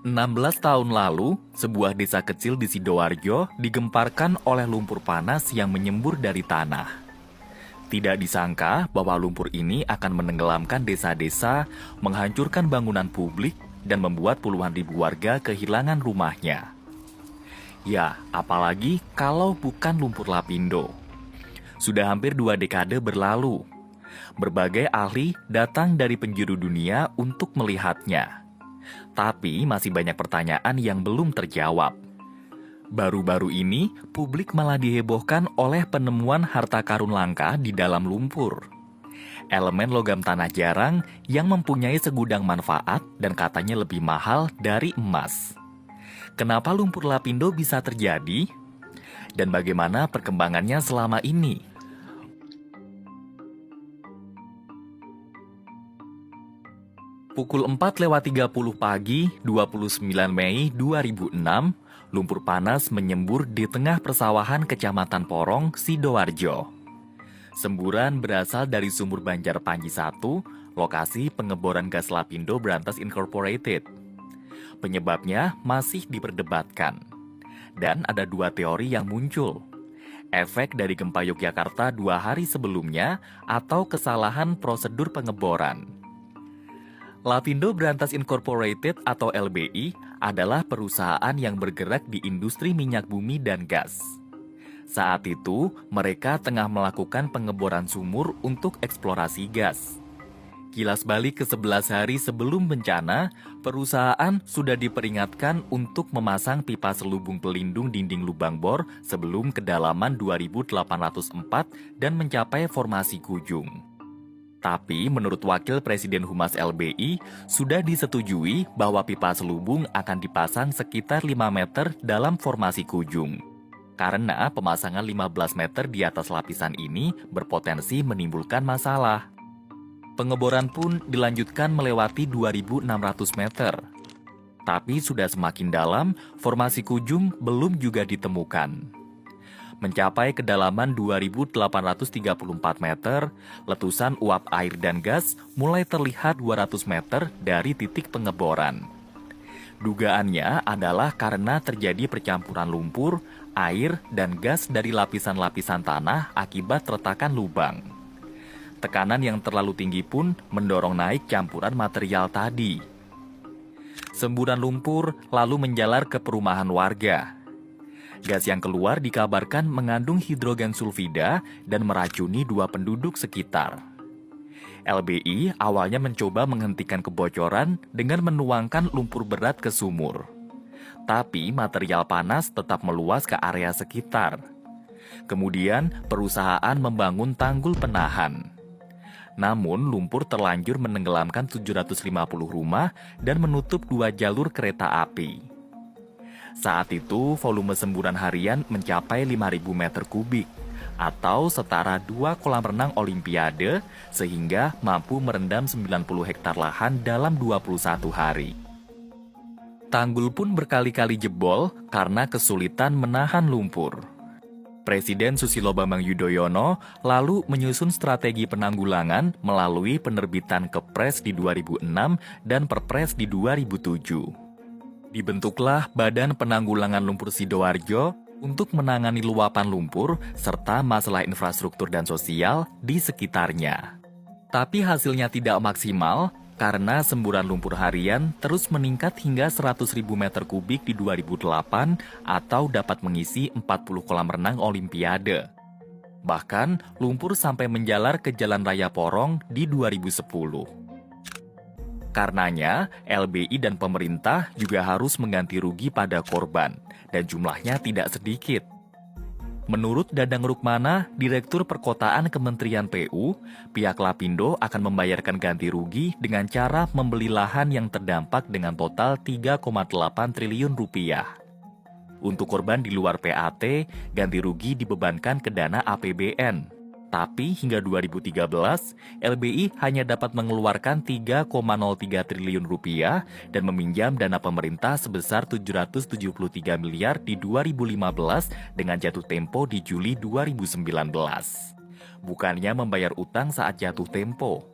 16 tahun lalu, sebuah desa kecil di Sidoarjo digemparkan oleh lumpur panas yang menyembur dari tanah. Tidak disangka bahwa lumpur ini akan menenggelamkan desa-desa, menghancurkan bangunan publik, dan membuat puluhan ribu warga kehilangan rumahnya. Ya, apalagi kalau bukan lumpur lapindo. Sudah hampir 2 dekade berlalu. Berbagai ahli datang dari penjuru dunia untuk melihatnya. Tapi masih banyak pertanyaan yang belum terjawab. Baru-baru ini, publik malah dihebohkan oleh penemuan harta karun langka di dalam lumpur. Elemen logam tanah jarang yang mempunyai segudang manfaat dan katanya lebih mahal dari emas. Kenapa lumpur lapindo bisa terjadi? Dan bagaimana perkembangannya selama ini? Pukul 4:30 pagi, 29 Mei 2006, lumpur panas menyembur di tengah persawahan Kecamatan Porong, Sidoarjo. Semburan berasal dari sumur Banjar Panji 1, lokasi pengeboran gas Lapindo Brantas Incorporated. Penyebabnya masih diperdebatkan. Dan ada 2 teori yang muncul. Efek dari gempa Yogyakarta 2 hari sebelumnya atau kesalahan prosedur pengeboran. Lapindo Brantas Incorporated atau LBI adalah perusahaan yang bergerak di industri minyak bumi dan gas. Saat itu, mereka tengah melakukan pengeboran sumur untuk eksplorasi gas. Kilas balik ke 11 hari sebelum bencana, perusahaan sudah diperingatkan untuk memasang pipa selubung pelindung dinding lubang bor sebelum kedalaman 2.804 dan mencapai formasi Kujung. Tapi menurut Wakil Presiden Humas LBI, sudah disetujui bahwa pipa selubung akan dipasang sekitar 5 meter dalam formasi Kujung. Karena pemasangan 15 meter di atas lapisan ini berpotensi menimbulkan masalah. Pengeboran pun dilanjutkan melewati 2.600 meter. Tapi sudah semakin dalam, formasi Kujung belum juga ditemukan. Mencapai kedalaman 2.834 meter, letusan uap air dan gas mulai terlihat 200 meter dari titik pengeboran. Dugaannya adalah karena terjadi percampuran lumpur, air, dan gas dari lapisan-lapisan tanah akibat retakan lubang. Tekanan yang terlalu tinggi pun mendorong naik campuran material tadi. Semburan lumpur lalu menjalar ke perumahan warga. Gas yang keluar dikabarkan mengandung hidrogen sulfida dan meracuni 2 penduduk sekitar. LBI awalnya mencoba menghentikan kebocoran dengan menuangkan lumpur berat ke sumur. Tapi material panas tetap meluas ke area sekitar. Kemudian perusahaan membangun tanggul penahan. Namun lumpur terlanjur menenggelamkan 750 rumah dan menutup 2 jalur kereta api. Saat itu, volume semburan harian mencapai 5.000 meter kubik, atau setara 2 kolam renang Olimpiade, sehingga mampu merendam 90 hektar lahan dalam 21 hari. Tanggul pun berkali-kali jebol karena kesulitan menahan lumpur. Presiden Susilo Bambang Yudhoyono lalu menyusun strategi penanggulangan melalui penerbitan Kepres di 2006 dan Perpres di 2007. Dibentuklah Badan Penanggulangan Lumpur Sidoarjo untuk menangani luapan lumpur serta masalah infrastruktur dan sosial di sekitarnya. Tapi hasilnya tidak maksimal karena semburan lumpur harian terus meningkat hingga 100.000 meter kubik di 2008 atau dapat mengisi 40 kolam renang Olimpiade. Bahkan lumpur sampai menjalar ke Jalan Raya Porong di 2010. Karenanya, LBI dan pemerintah juga harus mengganti rugi pada korban, dan jumlahnya tidak sedikit. Menurut Dadang Rukmana, Direktur Perkotaan Kementerian PU, pihak Lapindo akan membayarkan ganti rugi dengan cara membeli lahan yang terdampak dengan total 3,8 triliun rupiah. Untuk korban di luar PAT, ganti rugi dibebankan ke dana APBN. Tapi hingga 2013, LBI hanya dapat mengeluarkan 3,03 triliun rupiah dan meminjam dana pemerintah sebesar 773 miliar di 2015 dengan jatuh tempo di Juli 2019. Bukannya membayar utang saat jatuh tempo.